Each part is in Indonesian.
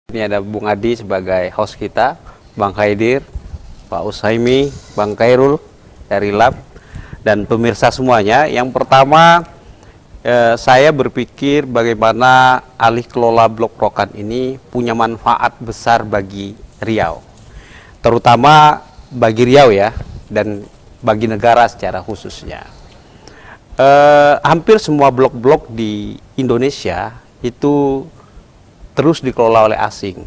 Ini ada Bung Adi sebagai host kita, Bang Khaidir, Pak Usaimi, Bang Khairul dari Lab, dan pemirsa semuanya. Yang pertama, saya berpikir bagaimana alih kelola Blok Rokan ini punya manfaat besar bagi Riau, terutama bagi Riau ya, dan bagi negara secara khususnya. Hampir semua blok-blok di Indonesia itu terus dikelola oleh asing.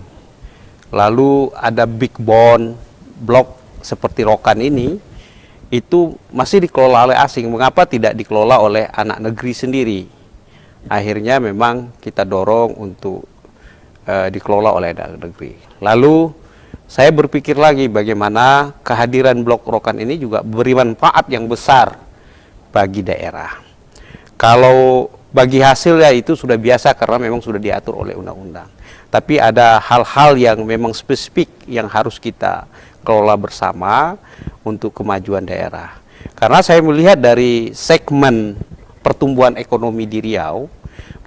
Lalu ada big bond blok seperti Rokan ini itu masih dikelola oleh asing. Mengapa tidak dikelola oleh anak negeri sendiri? Akhirnya memang kita dorong untuk dikelola oleh anak negeri. Lalu saya berpikir lagi bagaimana kehadiran blok Rokan ini juga beri manfaat yang besar bagi daerah. Kalau bagi hasilnya itu sudah biasa karena memang sudah diatur oleh undang-undang. Tapi ada hal-hal yang memang spesifik yang harus kita kelola bersama untuk kemajuan daerah. Karena saya melihat dari segmen pertumbuhan ekonomi di Riau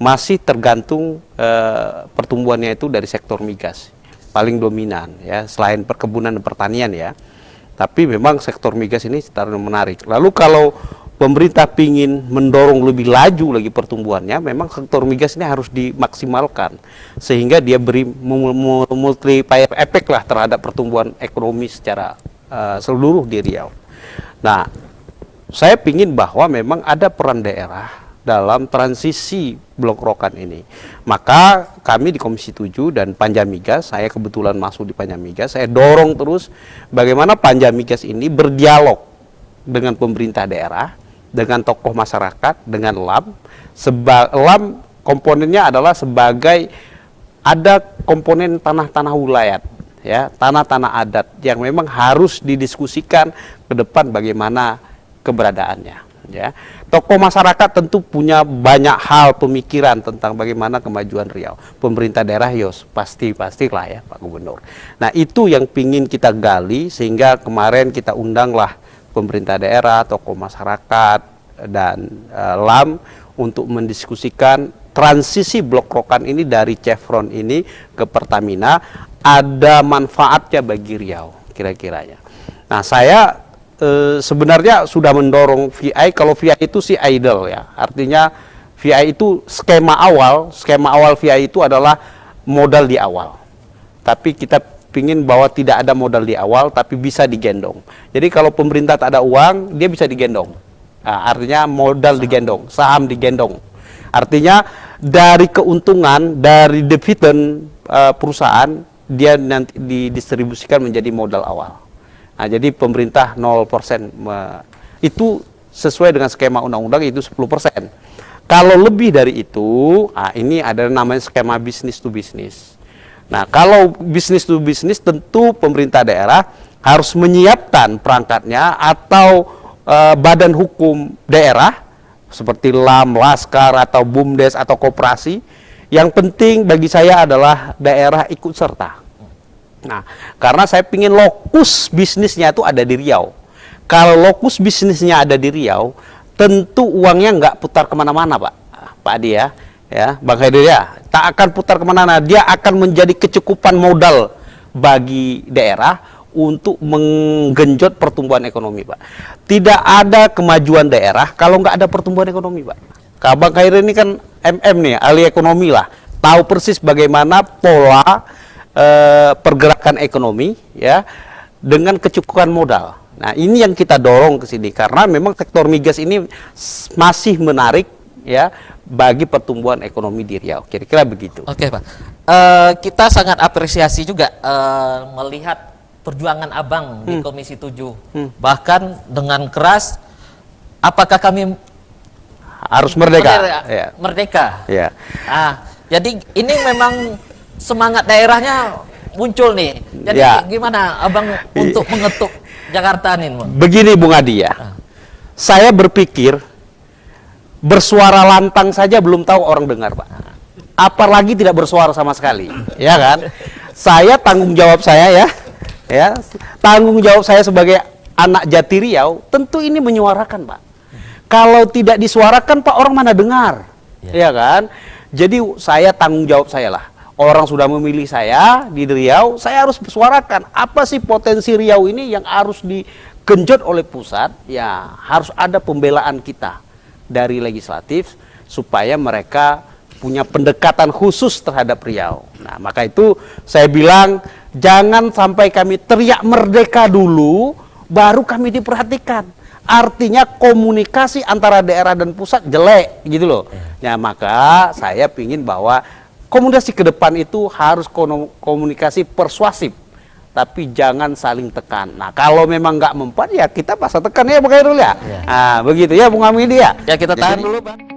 masih tergantung pertumbuhannya itu dari sektor migas paling dominan ya, selain perkebunan dan pertanian ya. Tapi memang sektor migas ini terlalu menarik. Lalu kalau pemerintah ingin mendorong lebih laju lagi pertumbuhannya, memang sektor migas ini harus dimaksimalkan sehingga dia beri multiplier efek lah terhadap pertumbuhan ekonomi secara seluruh di Riau. Nah, saya ingin bahwa memang ada peran daerah dalam transisi Blok Rokan ini. Maka kami di Komisi 7 dan Panja Migas, saya kebetulan masuk di Panja Migas, saya dorong terus bagaimana Panja Migas ini berdialog dengan pemerintah daerah, dengan tokoh masyarakat, dengan LAM. LAM komponennya adalah sebagai ada komponen tanah-tanah wilayah, ya, tanah-tanah adat yang memang harus didiskusikan ke depan bagaimana keberadaannya. Ya, tokoh masyarakat tentu punya banyak hal pemikiran tentang bagaimana kemajuan Riau. Pemerintah daerah yos pastilah ya Pak Gubernur. Nah itu yang pingin kita gali sehingga kemarin kita undanglah pemerintah daerah, tokoh masyarakat, dan LAM untuk mendiskusikan transisi Blok Rokan ini dari Chevron ini ke Pertamina ada manfaatnya bagi Riau kira-kiranya. Nah saya sebenarnya sudah mendorong VI, kalau VI itu si idle ya, artinya VI itu skema awal VI itu adalah modal di awal. Tapi kita pingin bahwa tidak ada modal di awal tapi bisa digendong. Jadi kalau pemerintah tak ada uang, dia bisa digendong. Nah, artinya modal digendong, saham digendong. Artinya dari keuntungan, dari dividen perusahaan, dia nanti didistribusikan menjadi modal awal. Nah, jadi pemerintah 0%, itu sesuai dengan skema undang-undang itu 10%. Kalau lebih dari itu, ini ada namanya skema business to business. Nah, kalau business to business tentu pemerintah daerah harus menyiapkan perangkatnya atau badan hukum daerah seperti LAM, Laskar atau BUMDes atau koperasi. Yang penting bagi saya adalah daerah ikut serta. Nah, karena saya ingin lokus bisnisnya itu ada di Riau. Kalau lokus bisnisnya ada di Riau, tentu uangnya nggak putar kemana-mana, Pak Adi ya, Bang Khaidir ya, tak akan putar kemana-mana. Dia akan menjadi kecukupan modal bagi daerah untuk menggenjot pertumbuhan ekonomi, Pak. Tidak ada kemajuan daerah kalau nggak ada pertumbuhan ekonomi, Pak. Bang Khaidir ini kan MM nih, ahli ekonomi lah, tahu persis bagaimana pola pergerakan ekonomi ya dengan kecukupan modal. Nah, ini yang kita dorong ke sini karena memang sektor migas ini masih menarik ya bagi pertumbuhan ekonomi di Riau. Kira-kira begitu. Oke, Pak. Kita sangat apresiasi juga melihat perjuangan Abang di Komisi 7. Bahkan dengan keras, apakah kami harus merdeka? Merdeka. Ya. Jadi ini memang semangat daerahnya muncul nih. Jadi gimana Abang untuk mengetuk Jakarta nih? Begini Bung Adi ya, saya berpikir bersuara lantang saja belum tahu orang dengar, Pak. Apalagi tidak bersuara sama sekali, ya kan? Saya tanggung jawab saya ya, tanggung jawab saya sebagai anak Jati Riau, tentu ini menyuarakan, Pak. Kalau tidak disuarakan, Pak, orang mana dengar, ya kan? Jadi saya tanggung jawab saya lah. orang sudah memilih saya di Riau, saya harus suarakan apa sih potensi Riau ini yang harus digenjot oleh pusat. Ya, harus ada pembelaan kita dari legislatif supaya mereka punya pendekatan khusus terhadap Riau. Nah, maka itu saya bilang jangan sampai kami teriak merdeka dulu baru kami diperhatikan. Artinya komunikasi antara daerah dan pusat jelek gitu loh. Ya, maka saya pingin bahwa komunikasi ke depan itu harus komunikasi persuasif, tapi jangan saling tekan. Nah, kalau memang nggak mempan ya kita pasang tekan ya Bang Khairul ya. Nah, begitu ya Bung Hamidi ya. Ya kita tahan dulu Bang.